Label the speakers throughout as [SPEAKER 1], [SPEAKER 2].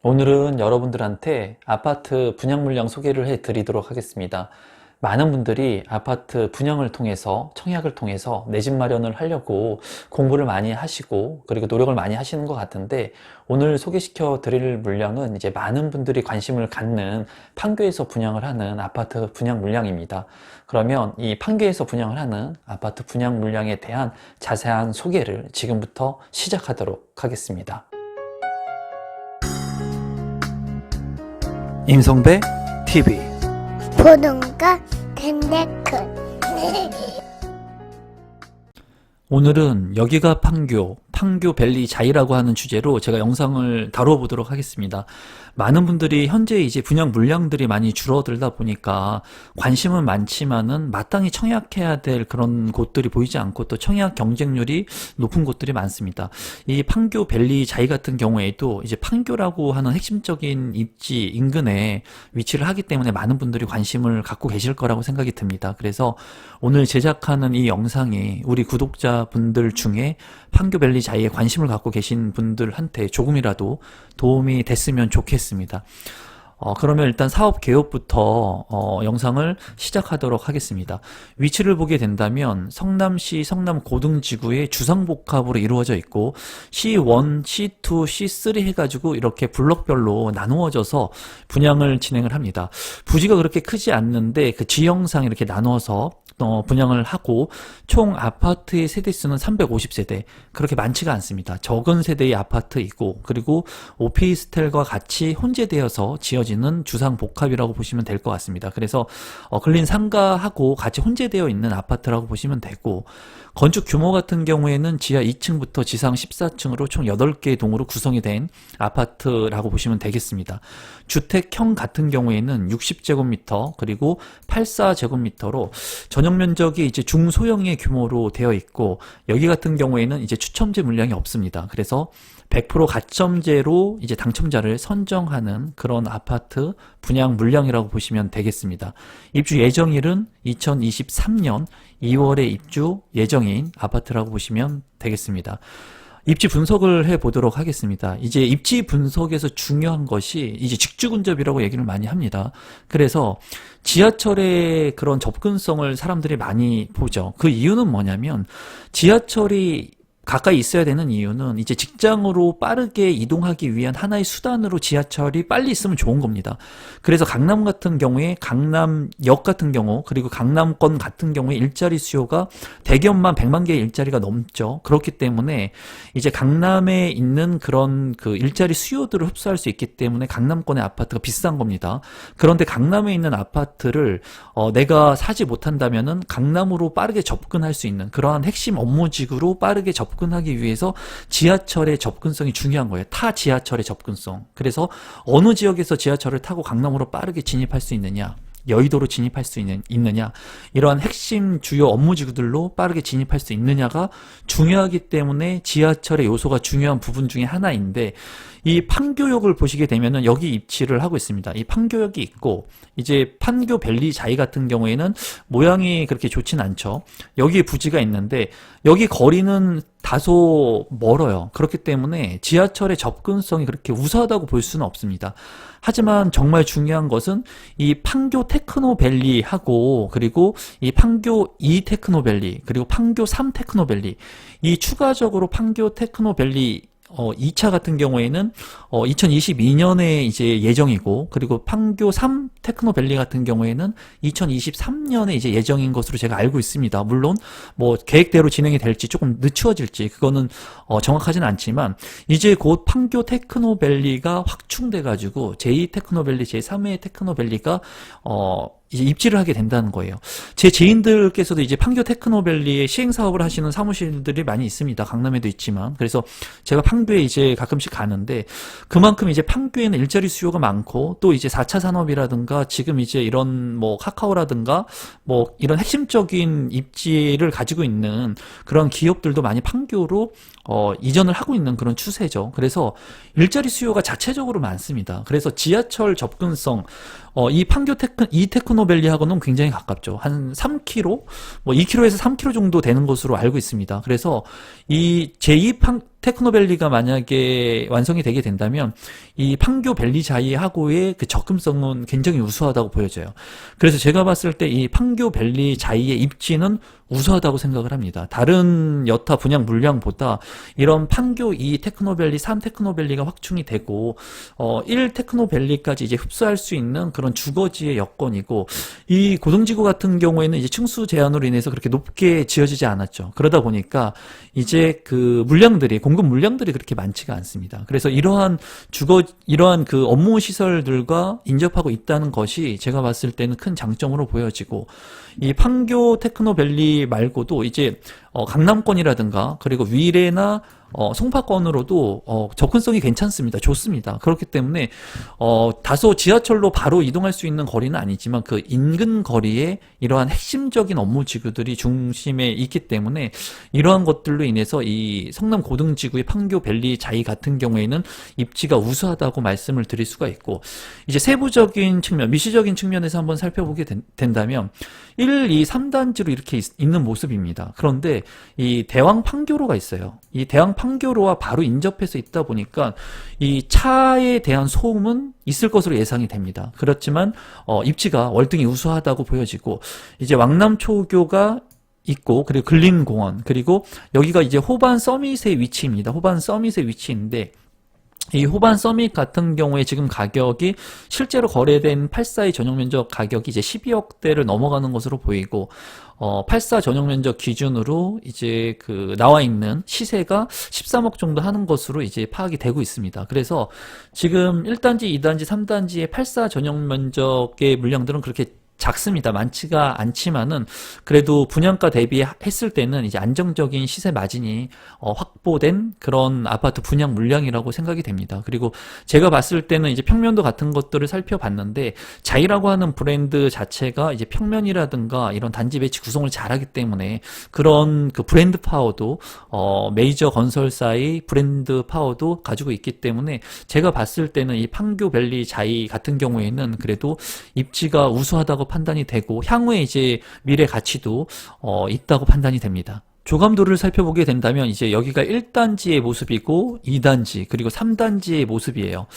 [SPEAKER 1] 오늘은 여러분들한테 아파트 분양 물량 소개를 해 드리도록 하겠습니다. 많은 분들이 아파트 분양을 통해서 청약을 통해서 내 집 마련을 하려고 공부를 많이 하시고 그리고 노력을 많이 하시는 것 같은데, 오늘 소개시켜 드릴 물량은 이제 많은 분들이 관심을 갖는 판교에서 분양을 하는 아파트 분양 물량입니다. 그러면 이 판교에서 분양을 하는 아파트 분양 물량에 대한 자세한 소개를 지금부터 시작하도록 하겠습니다. 임성배 TV.
[SPEAKER 2] 보동과 덴데크.
[SPEAKER 1] 오늘은 여기가 판교 밸리 자이라고 하는 주제로 제가 영상을 다루어 보도록 하겠습니다. 많은 분들이 현재 이제 분양 물량들이 많이 줄어들다 보니까 관심은 많지만은 마땅히 청약해야 될 그런 곳들이 보이지 않고, 또 청약 경쟁률이 높은 곳들이 많습니다. 이 판교 밸리 자이 같은 경우에도 이제 판교라고 하는 핵심적인 입지 인근에 위치를 하기 때문에 많은 분들이 관심을 갖고 계실 거라고 생각이 듭니다. 그래서 오늘 제작하는 이 영상이 우리 구독자분들 중에 판교 밸리 자이에 관심을 갖고 계신 분들한테 조금이라도 도움이 됐으면 좋겠습니다. 그러면 일단 사업 개요부터 영상을 시작하도록 하겠습니다. 위치를 보게 된다면 성남시 성남고등지구의 주상복합으로 이루어져 있고, C1, C2, C3 해가지고 이렇게 블록별로 나누어져서 분양을 진행을 합니다. 부지가 그렇게 크지 않는데 그 지형상 이렇게 나누어서 분양을 하고, 총 아파트의 세대수는 350세대, 그렇게 많지가 않습니다. 적은 세대의 아파트이고, 그리고 오피스텔과 같이 혼재되어서 지어지는 주상복합이라고 보시면 될 것 같습니다. 그래서 근린 상가하고 같이 혼재되어 있는 아파트라고 보시면 되고, 건축 규모 같은 경우에는 지하 2층부터 지상 14층으로 총 8개의 동으로 구성이 된 아파트라고 보시면 되겠습니다. 주택형 같은 경우에는 60제곱미터 그리고 84제곱미터로 전용 면적이 이제 중소형의 규모로 되어 있고, 여기 같은 경우에는 이제 추첨제 물량이 없습니다. 그래서 100% 가점제로 이제 당첨자를 선정하는 그런 아파트 분양 물량이라고 보시면 되겠습니다. 입주 예정일은 2023년 2월에 입주 예정인 아파트라고 보시면 되겠습니다. 입지 분석을 해 보도록 하겠습니다. 이제 입지 분석에서 중요한 것이 이제 직주근접이라고 얘기를 많이 합니다. 그래서 지하철의 그런 접근성을 사람들이 많이 보죠. 그 이유는 뭐냐면, 지하철이 가까이 있어야 되는 이유는 이제 직장으로 빠르게 이동하기 위한 하나의 수단으로 지하철이 빨리 있으면 좋은 겁니다. 그래서 강남 같은 경우에 강남역 같은 경우, 그리고 강남권 같은 경우에 일자리 수요가 대기업만 100만 개의 일자리가 넘죠. 그렇기 때문에 이제 강남에 있는 그런 그 일자리 수요들을 흡수할 수 있기 때문에 강남권의 아파트가 비싼 겁니다. 그런데 강남에 있는 아파트를 내가 사지 못한다면은 강남으로 빠르게 접근할 수 있는 그러한 핵심 업무지구로 빠르게 접근하기 위해서 지하철의 접근성이 중요한 거예요. 타 지하철의 접근성. 그래서 어느 지역에서 지하철을 타고 강남으로 빠르게 진입할 수 있느냐, 여의도로 진입할 수 있느냐, 이러한 핵심 주요 업무지구들로 빠르게 진입할 수 있느냐가 중요하기 때문에 지하철의 요소가 중요한 부분 중에 하나인데, 이 판교역을 보시게 되면은 여기 입지를 하고 있습니다. 이 판교역이 있고, 이제 판교 밸리 자이 같은 경우에는 모양이 그렇게 좋진 않죠. 여기에 부지가 있는데 여기 거리는 다소 멀어요. 그렇기 때문에 지하철의 접근성이 그렇게 우수하다고 볼 수는 없습니다. 하지만 정말 중요한 것은 이 판교 테크노밸리하고, 그리고 이 판교 2 테크노밸리, 그리고 판교 3 테크노밸리, 이 추가적으로 판교 테크노밸리 2차 같은 경우에는 2022년에 이제 예정이고, 그리고 판교 3 테크노밸리 같은 경우에는 2023년에 이제 예정인 것으로 제가 알고 있습니다. 물론 뭐 계획대로 진행이 될지 조금 늦추어질지 그거는 정확하진 않지만, 이제 곧 판교 테크노밸리가 확충돼 가지고 제2 테크노밸리, 제3회 테크노밸리가 이제 입지를 하게 된다는 거예요. 제 지인들께서도 이제 판교 테크노밸리에 시행 사업을 하시는 사무실들이 많이 있습니다. 강남에도 있지만. 그래서 제가 판교에 이제 가끔씩 가는데, 그만큼 이제 판교에는 일자리 수요가 많고, 또 이제 4차 산업이라든가 지금 이제 이런 뭐 카카오라든가 뭐 이런 핵심적인 입지를 가지고 있는 그런 기업들도 많이 판교로 이전을 하고 있는 그런 추세죠. 그래서 일자리 수요가 자체적으로 많습니다. 그래서 지하철 접근성, 이 판교 이 테크노밸리하고는 굉장히 가깝죠. 한 3km, 뭐 2km에서 3km 정도 되는 것으로 알고 있습니다. 그래서 이 제2 테크노밸리가 만약에 완성이 되게 된다면 이 판교밸리 자이하고의 그 접근성은 굉장히 우수하다고 보여져요. 그래서 제가 봤을 때 이 판교밸리 자이의 입지는 우수하다고 생각을 합니다. 다른 여타 분양 물량보다 이런 판교 2 테크노밸리, 3 테크노밸리가 확충이 되고 1 테크노밸리까지 이제 흡수할 수 있는 그런 주거지의 여건이고, 이 고등지구 같은 경우에는 이제 층수 제한으로 인해서 그렇게 높게 지어지지 않았죠. 그러다 보니까 이제 그 물량들이, 공급 물량들이 그렇게 많지가 않습니다. 그래서 이러한 그 업무 시설들과 인접하고 있다는 것이 제가 봤을 때는 큰 장점으로 보여지고, 이 판교 테크노밸리 말고도 이제 강남권이라든가 그리고 위례나 송파권으로도 접근성이 괜찮습니다. 좋습니다. 그렇기 때문에 다소 지하철로 바로 이동할 수 있는 거리는 아니지만 그 인근 거리에 이러한 핵심적인 업무 지구들이 중심에 있기 때문에 이러한 것들로 인해서 이 성남 고등지구의 판교밸리 자이 같은 경우에는 입지가 우수하다고 말씀을 드릴 수가 있고, 이제 세부적인 측면, 미시적인 측면에서 한번 살펴보게 된다면 1, 2, 3단지로 이렇게 있는 모습입니다. 그런데 이 대왕 판교로가 있어요. 이 대왕 판교로와 바로 인접해서 있다 보니까 이 차에 대한 소음은 있을 것으로 예상이 됩니다. 그렇지만 입지가 월등히 우수하다고 보여지고, 이제 왕남초교가 있고, 그리고 근린공원, 그리고 여기가 이제 호반 서밋의 위치입니다. 호반 서밋의 위치인데, 이 호반 서밋 같은 경우에 지금 가격이 실제로 거래된 84의 전용 면적 가격이 이제 12억대를 넘어가는 것으로 보이고, 84 전용 면적 기준으로 이제 그 나와 있는 시세가 13억 정도 하는 것으로 이제 파악이 되고 있습니다. 그래서 지금 1단지, 2단지, 3단지의 84 전용 면적의 물량들은 그렇게 작습니다. 많지가 않지만은 그래도 분양가 대비했을 때는 이제 안정적인 시세 마진이 확보된 그런 아파트 분양 물량이라고 생각이 됩니다. 그리고 제가 봤을 때는 이제 평면도 같은 것들을 살펴봤는데, 자이라고 하는 브랜드 자체가 이제 평면이라든가 이런 단지 배치 구성을 잘하기 때문에 그런 그 브랜드 파워도 메이저 건설사의 브랜드 파워도 가지고 있기 때문에 제가 봤을 때는 이 판교밸리 자이 같은 경우에는 그래도 입지가 우수하다고 판단이 되고, 향후에 이제 미래 가치도 있다고 판단이 됩니다. 조감도를 살펴보게 된다면 이제 여기가 1단지의 모습이고 2단지 그리고 3단지의 모습이에요.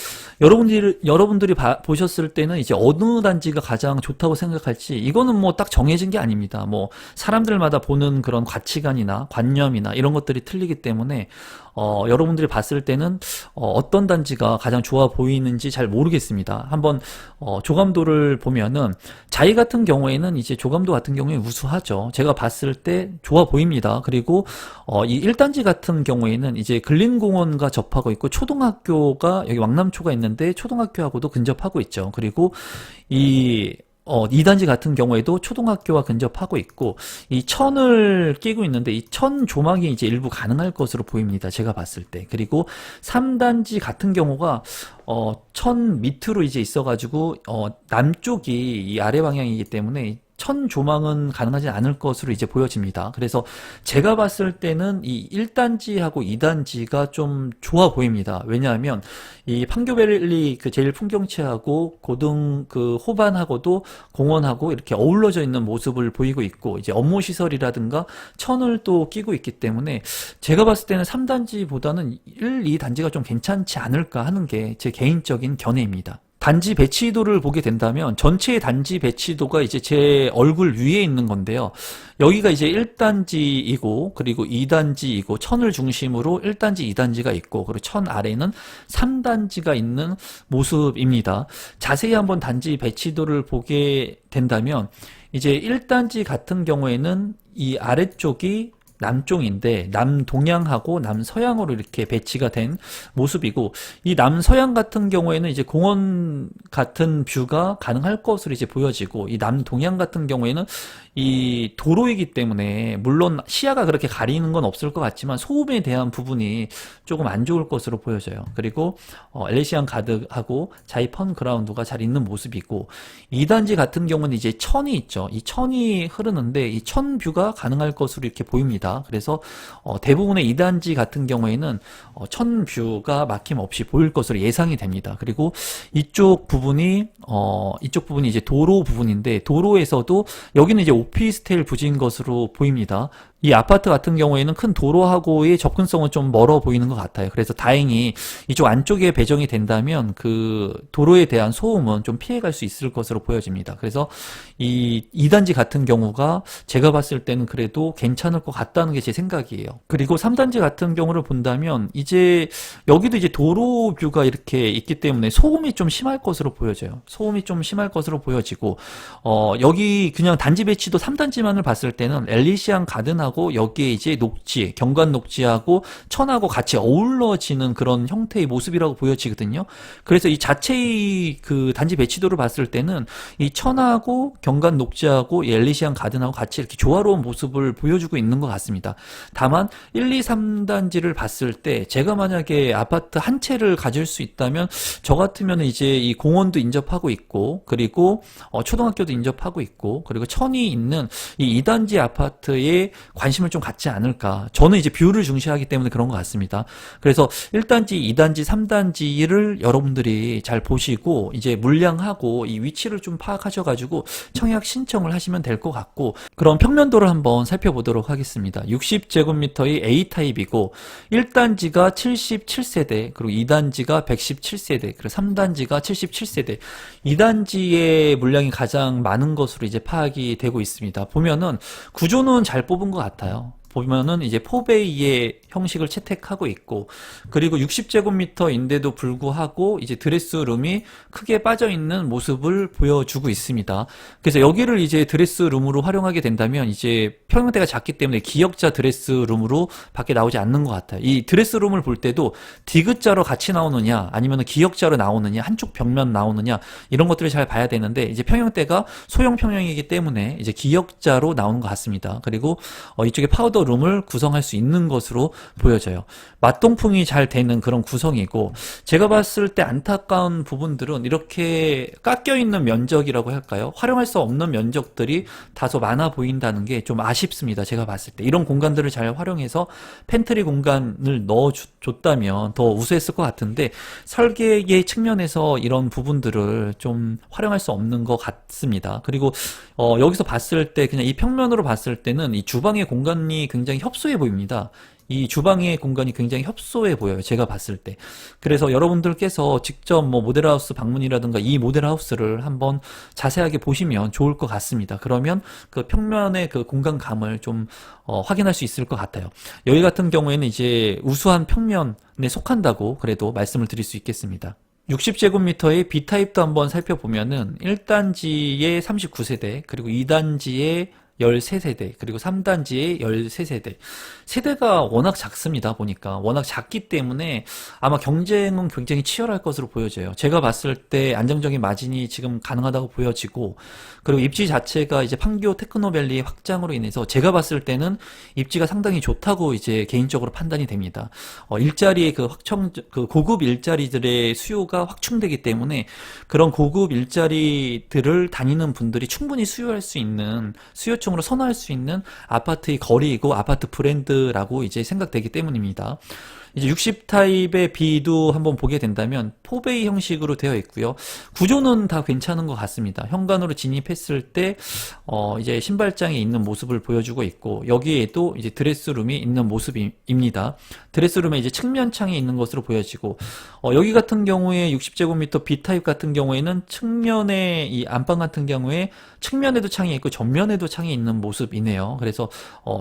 [SPEAKER 1] 여러분들이 보셨을 때는 이제 어느 단지가 가장 좋다고 생각할지 이거는 뭐 딱 정해진 게 아닙니다. 뭐 사람들마다 보는 그런 가치관이나 관념이나 이런 것들이 틀리기 때문에 여러분들이 봤을 때는 어떤 단지가 가장 좋아 보이는지 잘 모르겠습니다. 한번 조감도를 보면은 자이 같은 경우에는 이제 조감도 같은 경우에 우수하죠. 제가 봤을 때 좋아 보입니다. 그리고 이 1단지 같은 경우에는 이제 근린공원과 접하고 있고, 초등학교가 여기 왕남초가 있는데 초등학교하고도 근접하고 있죠. 그리고 이 2단지 같은 경우에도 초등학교와 근접하고 있고, 이 천을 끼고 있는데 이 천 조망이 이제 일부 가능할 것으로 보입니다. 제가 봤을 때. 그리고 3단지 같은 경우가 천 밑으로 이제 있어가지고 남쪽이 이 아래 방향이기 때문에 천 조망은 가능하지 않을 것으로 이제 보여집니다. 그래서 제가 봤을 때는 이 1단지하고 2단지가 좀 좋아 보입니다. 왜냐하면 이 판교밸리 그 제일 풍경채하고 고등 그 호반하고도 공원하고 이렇게 어우러져 있는 모습을 보이고 있고, 이제 업무 시설이라든가 천을 또 끼고 있기 때문에 제가 봤을 때는 3단지보다는 1, 2단지가 좀 괜찮지 않을까 하는 게 제 개인적인 견해입니다. 단지 배치도를 보게 된다면 전체의 단지 배치도가 이제 제 얼굴 위에 있는 건데요. 여기가 이제 1단지이고 그리고 2단지이고 천을 중심으로 1단지, 2단지가 있고, 그리고 천 아래는 3단지가 있는 모습입니다. 자세히 한번 단지 배치도를 보게 된다면 이제 1단지 같은 경우에는 이 아래쪽이 남쪽인데 남동향하고 남서향으로 이렇게 배치가 된 모습이고, 이 남서향 같은 경우에는 이제 공원 같은 뷰가 가능할 것으로 이제 보여지고, 이 남동향 같은 경우에는 이 도로이기 때문에 물론 시야가 그렇게 가리는 건 없을 것 같지만 소음에 대한 부분이 조금 안 좋을 것으로 보여져요. 그리고 엘레시안 가득하고 자이 펀 그라운드가 잘 있는 모습이고, 2단지 같은 경우는 이제 천이 있죠. 이 천이 흐르는데 이 천 뷰가 가능할 것으로 이렇게 보입니다. 그래서 대부분의 2단지 같은 경우에는 천 뷰가 막힘없이 보일 것으로 예상이 됩니다. 그리고 이쪽 부분이 이제 도로 부분인데, 도로에서도 여기는 이제 오피스텔 부지인 것으로 보입니다. 이 아파트 같은 경우에는 큰 도로하고의 접근성은 좀 멀어 보이는 것 같아요. 그래서 다행히 이쪽 안쪽에 배정이 된다면 그 도로에 대한 소음은 좀 피해갈 수 있을 것으로 보여집니다. 그래서 이 2단지 같은 경우가 제가 봤을 때는 그래도 괜찮을 것 같다는 게 제 생각이에요. 그리고 3단지 같은 경우를 본다면 이제 여기도 이제 도로 뷰가 이렇게 있기 때문에 소음이 좀 심할 것으로 보여져요. 소음이 좀 심할 것으로 보여지고 여기 그냥 단지 배치도 3단지만을 봤을 때는 엘리시안 가든하고 여기에 이제 녹지, 경관 녹지하고 천하고 같이 어우러지는 그런 형태의 모습이라고 보여지거든요. 그래서 이 자체의 그 단지 배치도를 봤을 때는 이 천하고 경관 녹지하고 이 엘리시안 가든하고 같이 이렇게 조화로운 모습을 보여주고 있는 것 같습니다. 다만 1, 2, 3단지를 봤을 때 제가 만약에 아파트 한 채를 가질 수 있다면 저 같으면 이제 이 공원도 인접하고 있고 그리고 초등학교도 인접하고 있고 그리고 천이 있는 이 2단지 아파트에 관심을 좀 갖지 않을까. 저는 이제 뷰를 중시하기 때문에 그런 것 같습니다. 그래서 1단지, 2단지, 3단지를 여러분들이 잘 보시고 이제 물량하고 이 위치를 좀 파악하셔가지고 청약 신청을 하시면 될 것 같고 그럼 평면도를 한번 살펴보도록 하겠습니다. 60제곱미터의 A타입이고 1단지가 77세대 그리고 2단지가 117세대 그리고 3단지가 77세대 2단지의 물량이 가장 많은 것으로 이제 파악이 되고 있습니다. 보면은 구조는 잘 뽑은 것 같아요. 보면은 이제 4베이의 형식을 채택하고 있고 그리고 60제곱미터인데도 불구하고 이제 드레스룸이 크게 빠져있는 모습을 보여주고 있습니다. 그래서 여기를 이제 드레스룸으로 활용하게 된다면 이제 평형대가 작기 때문에 기역자 드레스룸으로 밖에 나오지 않는 것 같아요. 이 드레스룸을 볼 때도 디귿자로 같이 나오느냐 아니면 기역자로 나오느냐 한쪽 벽면 나오느냐 이런 것들을 잘 봐야 되는데 이제 평형대가 소형 평형이기 때문에 이제 기역자로 나오는 것 같습니다. 그리고 이쪽에 파우더 룸을 구성할 수 있는 것으로 보여져요. 맞동풍이 잘 되는 그런 구성이고 제가 봤을 때 안타까운 부분들은 이렇게 깎여 있는 면적이라고 할까요? 활용할 수 없는 면적들이 다소 많아 보인다는 게 좀 아쉽습니다. 제가 봤을 때 이런 공간들을 잘 활용해서 팬트리 공간을 넣어줬다면 더 우수했을 것 같은데 설계의 측면에서 이런 부분들을 좀 활용할 수 없는 것 같습니다. 그리고 여기서 봤을 때 그냥 이 평면으로 봤을 때는 이 주방의 공간이 굉장히 협소해 보입니다. 이 주방의 공간이 굉장히 협소해 보여요. 제가 봤을 때. 그래서 여러분들께서 직접 뭐 모델하우스 방문이라든가 이 모델하우스를 한번 자세하게 보시면 좋을 것 같습니다. 그러면 그 평면의 그 공간감을 좀 확인할 수 있을 것 같아요. 여기 같은 경우에는 이제 우수한 평면에 속한다고 그래도 말씀을 드릴 수 있겠습니다. 60제곱미터의 B타입도 한번 살펴보면은 1단지에 39세대 그리고 2단지에 13세대 그리고 3단지에 13세대 세대가 워낙 작습니다. 보니까 워낙 작기 때문에 아마 경쟁은 굉장히 치열할 것으로 보여져요. 제가 봤을 때 안정적인 마진이 지금 가능하다고 보여지고 그리고 입지 자체가 이제 판교 테크노밸리의 확장으로 인해서 제가 봤을 때는 입지가 상당히 좋다고 이제 개인적으로 판단이 됩니다. 일자리의 그 고급 일자리들의 수요가 확충되기 때문에 그런 고급 일자리들을 다니는 분들이 충분히 수요할 수 있는 수요층으로 선호할 수 있는 아파트의 거리이고 아파트 브랜드라고 이제 생각되기 때문입니다. 이제 60타입의 B도 한번 보게 된다면 4베이 형식으로 되어 있고요. 구조는 다 괜찮은 것 같습니다. 현관으로 진입했을 때 이제 신발장이 있는 모습을 보여주고 있고 여기에도 이제 드레스룸이 있는 모습입니다. 드레스룸에 이제 측면창이 있는 것으로 보여지고 여기 같은 경우에 60제곱미터 B타입 같은 경우에는 측면에 이 안방 같은 경우에 측면에도 창이 있고 전면에도 창이 있는 모습이네요. 그래서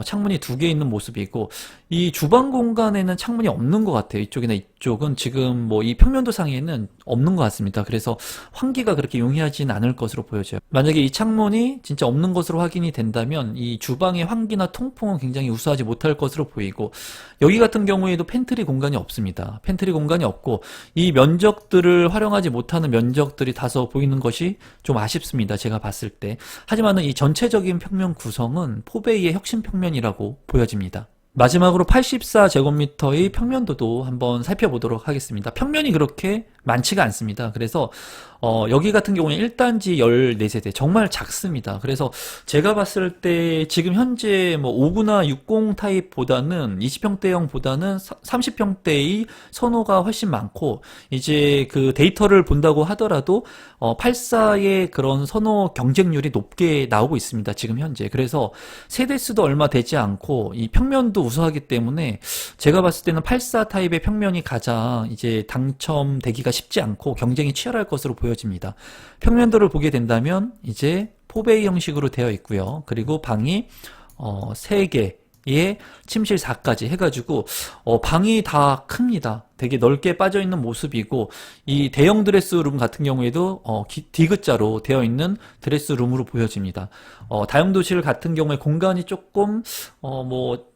[SPEAKER 1] 창문이 2개 있는 모습이고 이 주방 공간에는 창문이 없는 것 같아요. 이쪽이나 이쪽은 지금 뭐 이 평면도상에는 없는 것 같습니다. 그래서 환기가 그렇게 용이하진 않을 것으로 보여져요. 만약에 이 창문이 진짜 없는 것으로 확인이 된다면 이 주방의 환기나 통풍은 굉장히 우수하지 못할 것으로 보이고 여기 같은 경우에도 팬트리 공간이 없습니다. 팬트리 공간이 없고 이 면적들을 활용하지 못하는 면적들이 다소 보이는 것이 좀 아쉽습니다. 제가 봤을 때. 하지만은 이 전체적인 평면 구성은 4베이의 혁신 평면이라고 보여집니다. 마지막으로 84제곱미터의 평면도도 한번 살펴보도록 하겠습니다. 평면이 그렇게 많지가 않습니다. 그래서 여기 같은 경우는 1단지 14세대 정말 작습니다. 그래서 제가 봤을 때 지금 현재 뭐 5구나 60 타입보다는 20평대형보다는 30평대의 선호가 훨씬 많고, 이제 그 데이터를 본다고 하더라도 84의 그런 선호 경쟁률이 높게 나오고 있습니다. 지금 현재. 그래서 세대수도 얼마 되지 않고 이 평면도 우수하기 때문에 제가 봤을 때는 84 타입의 평면이 가장 이제 당첨되기가 쉽지 않고 경쟁이 치열할 것으로 보여집니다. 평면도를 보게 된다면 이제 포베이 형식으로 되어 있고요. 그리고 방이 3개에 침실 4까지 해가지고 방이 다 큽니다. 되게 넓게 빠져 있는 모습이고, 이 대형 드레스룸 같은 경우에도 디귿자로 되어 있는 드레스룸으로 보여집니다. 다용도실 같은 경우에 공간이 조금 뭐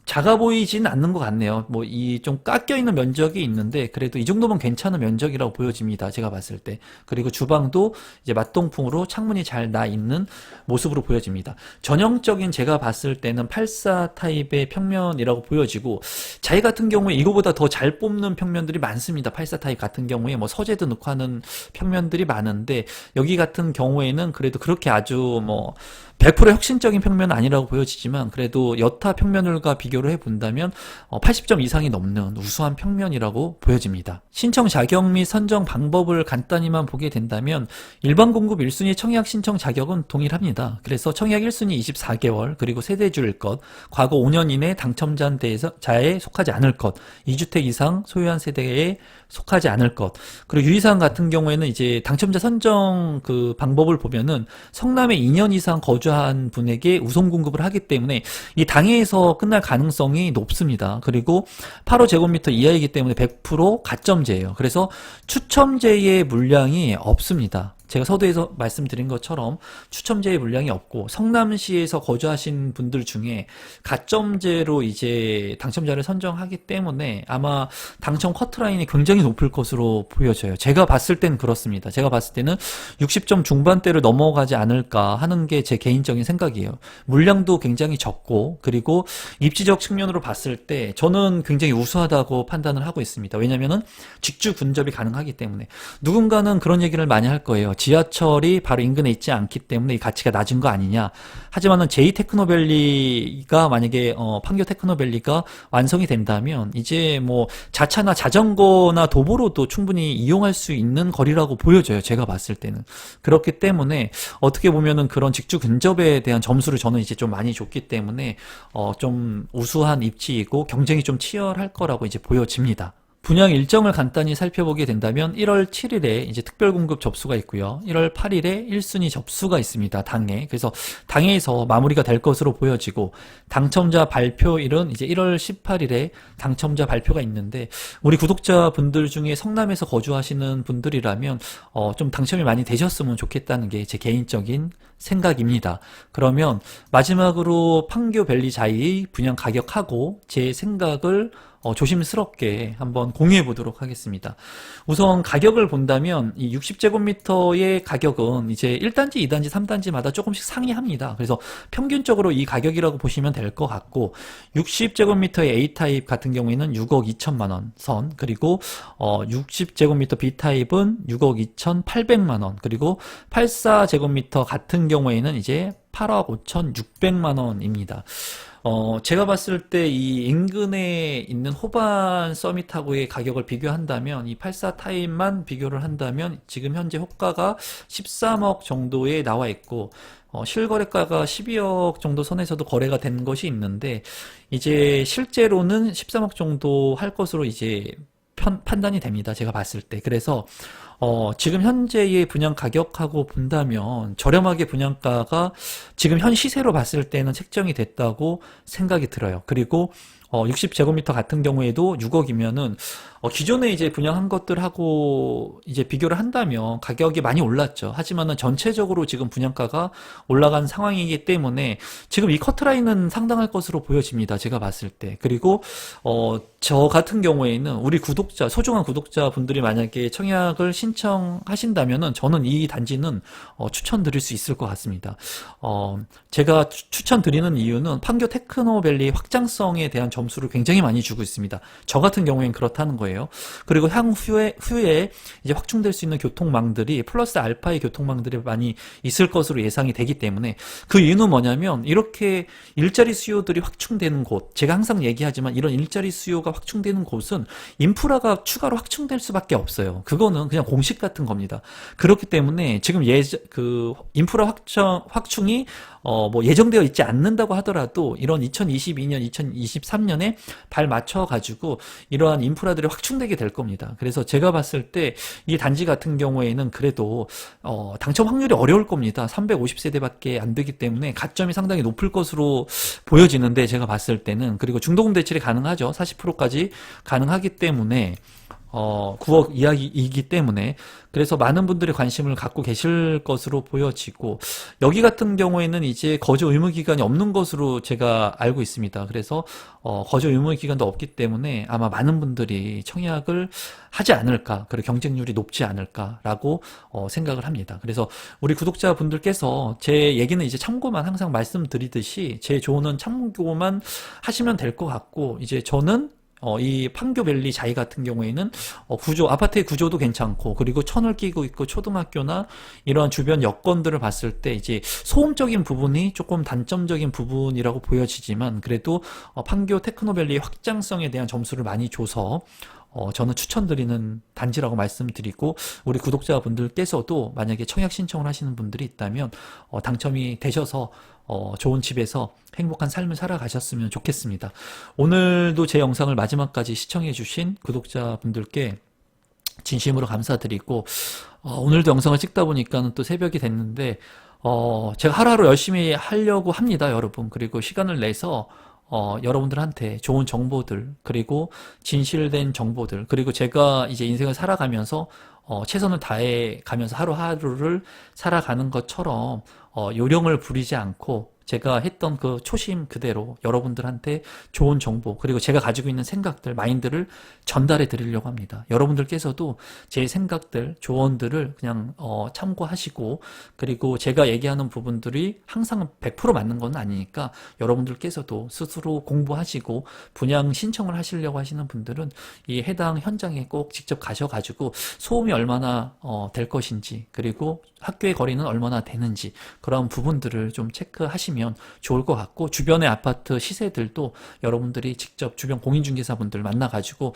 [SPEAKER 1] 작아 보이진 않는 것 같네요. 뭐 이 좀 깎여 있는 면적이 있는데 그래도 이 정도면 괜찮은 면적이라고 보여집니다. 제가 봤을 때. 그리고 주방도 이제 맞동풍으로 창문이 잘 나 있는 모습으로 보여집니다. 전형적인 제가 봤을 때는 84 타입의 평면이라고 보여지고, 자이 같은 경우에 이거보다 더 잘 뽑는 평면들이 많습니다. 84 타입 같은 경우에 뭐 서재도 넣고 하는 평면들이 많은데, 여기 같은 경우에는 그래도 그렇게 아주 뭐 100% 혁신적인 평면은 아니라고 보여지지만 그래도 여타 평면들과 비교를 해본다면 80점 이상이 넘는 우수한 평면이라고 보여집니다. 신청 자격 및 선정 방법을 간단히만 보게 된다면 일반 공급 1순위 청약 신청 자격은 동일합니다. 그래서 청약 1순위 24개월, 그리고 세대주일 것, 과거 5년 이내 당첨자에 속하지 않을 것, 2주택 이상 소유한 세대에 속하지 않을 것, 그리고 유의사항 같은 경우에는 이제 당첨자 선정 그 방법을 보면은 성남에 2년 이상 거주한 분에게 우선 공급을 하기 때문에 이 당해에서 끝날 가능성이 높습니다. 그리고 8호제곱미터 이하이기 때문에 100% 가점제예요. 그래서 추첨제의 물량이 없습니다. 제가 서두에서 말씀드린 것처럼 추첨제의 물량이 없고, 성남시에서 거주하신 분들 중에 가점제로 이제 당첨자를 선정하기 때문에 아마 당첨 커트라인이 굉장히 높을 것으로 보여져요. 제가 봤을 땐 그렇습니다. 제가 봤을 때는 60점 중반대를 넘어가지 않을까 하는 게 제 개인적인 생각이에요. 물량도 굉장히 적고, 그리고 입지적 측면으로 봤을 때 저는 굉장히 우수하다고 판단을 하고 있습니다. 왜냐면은 직주 근접이 가능하기 때문에. 누군가는 그런 얘기를 많이 할 거예요. 지하철이 바로 인근에 있지 않기 때문에 이 가치가 낮은 거 아니냐. 하지만은 제2테크노밸리가 만약에 판교 테크노밸리가 완성이 된다면 이제 뭐 자차나 자전거나 도보로도 충분히 이용할 수 있는 거리라고 보여져요. 제가 봤을 때는. 그렇기 때문에 어떻게 보면은 그런 직주 근접에 대한 점수를 저는 이제 좀 많이 줬기 때문에 좀 우수한 입지이고 경쟁이 좀 치열할 거라고 이제 보여집니다. 분양 일정을 간단히 살펴보게 된다면 1월 7일에 이제 특별 공급 접수가 있고요. 1월 8일에 1순위 접수가 있습니다. 당해. 그래서 당해에서 마무리가 될 것으로 보여지고, 당첨자 발표일은 이제 1월 18일에 당첨자 발표가 있는데, 우리 구독자분들 중에 성남에서 거주하시는 분들이라면 좀 당첨이 많이 되셨으면 좋겠다는 게 제 개인적인 생각입니다. 그러면 마지막으로 판교 밸리 자이의 분양 가격하고 제 생각을 조심스럽게 한번 공유해 보도록 하겠습니다. 우선 가격을 본다면 이 60제곱미터의 가격은 이제 1단지, 2단지, 3단지마다 조금씩 상이합니다. 그래서 평균적으로 이 가격이라고 보시면 될 것 같고, 60제곱미터의 A타입 같은 경우에는 6억 2천만 원 선, 그리고 60제곱미터 B타입은 6억 2천8백만 원, 그리고 84제곱미터 같은 경우에는 이제 8억 5천6백만 원입니다. 제가 봤을 때 이 인근에 있는 호반 서밋하고의 가격을 비교한다면, 이 84 타입만 비교를 한다면 지금 현재 호가가 13억 정도에 나와 있고, 실거래가가 12억 정도 선에서도 거래가 된 것이 있는데, 이제 실제로는 13억 정도 할 것으로 이제 판단이 됩니다. 제가 봤을 때. 그래서 지금 현재의 분양 가격하고 본다면 저렴하게 분양가가 지금 현 시세로 봤을 때는 책정이 됐다고 생각이 들어요. 그리고 60제곱미터 같은 경우에도 6억이면은 기존에 이제 분양한 것들하고 이제 비교를 한다면 가격이 많이 올랐죠. 하지만은 전체적으로 지금 분양가가 올라간 상황이기 때문에 지금 이 커트라인은 상당할 것으로 보여집니다. 제가 봤을 때. 그리고 저 같은 경우에는 우리 구독자, 소중한 구독자 분들이 만약에 청약을 신청하신다면은 저는 이 단지는 추천드릴 수 있을 것 같습니다. 제가 추천드리는 이유는 판교 테크노밸리 확장성에 대한 점수를 굉장히 많이 주고 있습니다. 저 같은 경우엔 그렇다는 거예요. 그리고 향후에 이제 확충될 수 있는 교통망들이 플러스 알파의 교통망들이 많이 있을 것으로 예상이 되기 때문에 그 이유는 뭐냐면 이렇게 일자리 수요들이 확충되는 곳, 제가 항상 얘기하지만 이런 일자리 수요가 확충되는 곳은 인프라가 추가로 확충될 수밖에 없어요. 그거는 그냥 공식 같은 겁니다. 그렇기 때문에 지금 그 인프라 확충이 뭐 예정되어 있지 않는다고 하더라도 이런 2022년, 2023년에 발 맞춰가지고 이러한 인프라들이 확충되게 될 겁니다. 그래서 제가 봤을 때 이 단지 같은 경우에는 그래도 당첨 확률이 어려울 겁니다. 350세대밖에 안 되기 때문에 가점이 상당히 높을 것으로 보여지는데 제가 봤을 때는, 그리고 중도금 대출이 가능하죠. 40%까지 가능하기 때문에 9억 이하이기 때문에, 그래서 많은 분들이 관심을 갖고 계실 것으로 보여지고, 여기 같은 경우에는 이제 거주 의무 기간이 없는 것으로 제가 알고 있습니다. 그래서 거주 의무 기간도 없기 때문에 아마 많은 분들이 청약을 하지 않을까, 그리고 경쟁률이 높지 않을까라고 생각을 합니다. 그래서 우리 구독자분들께서 제 얘기는 이제 참고만, 항상 말씀드리듯이 제 조언은 참고만 하시면 될 것 같고, 이제 저는 이 판교밸리 자이 같은 경우에는 아파트의 구조도 괜찮고, 그리고 천을 끼고 있고, 초등학교나 이러한 주변 여건들을 봤을 때 이제 소음적인 부분이 조금 단점적인 부분이라고 보여지지만, 그래도 판교 테크노밸리 확장성에 대한 점수를 많이 줘서 저는 추천드리는 단지라고 말씀드리고, 우리 구독자분들께서도 만약에 청약 신청을 하시는 분들이 있다면 당첨이 되셔서 좋은 집에서 행복한 삶을 살아가셨으면 좋겠습니다. 오늘도 제 영상을 마지막까지 시청해주신 구독자분들께 진심으로 감사드리고, 오늘도 영상을 찍다 보니까는 또 새벽이 됐는데, 제가 하루하루 열심히 하려고 합니다, 여러분. 그리고 시간을 내서 여러분들한테 좋은 정보들, 그리고 진실된 정보들, 그리고 제가 이제 인생을 살아가면서 최선을 다해 가면서 하루하루를 살아가는 것처럼 요령을 부리지 않고 제가 했던 그 초심 그대로 여러분들한테 좋은 정보, 그리고 제가 가지고 있는 생각들, 마인드를 전달해 드리려고 합니다. 여러분들께서도 제 생각들, 조언들을 그냥 참고하시고, 그리고 제가 얘기하는 부분들이 항상 100% 맞는 건 아니니까 여러분들께서도 스스로 공부하시고 분양 신청을 하시려고 하시는 분들은 이 해당 현장에 꼭 직접 가셔가지고 소음이 얼마나 될 것인지, 그리고 학교의 거리는 얼마나 되는지, 그런 부분들을 좀 체크하시면 좋을 것 같고, 주변의 아파트 시세들도 여러분들이 직접 주변 공인중개사분들 만나가지고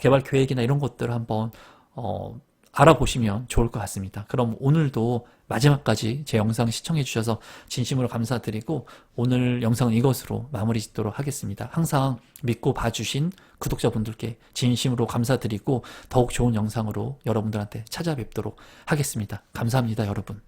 [SPEAKER 1] 개발 계획이나 이런 것들을 한번 알아보시면 좋을 것 같습니다. 그럼 오늘도 마지막까지 제 영상 시청해 주셔서 진심으로 감사드리고, 오늘 영상은 이것으로 마무리 짓도록 하겠습니다. 항상 믿고 봐주신 구독자분들께 진심으로 감사드리고, 더욱 좋은 영상으로 여러분들한테 찾아뵙도록 하겠습니다. 감사합니다, 여러분.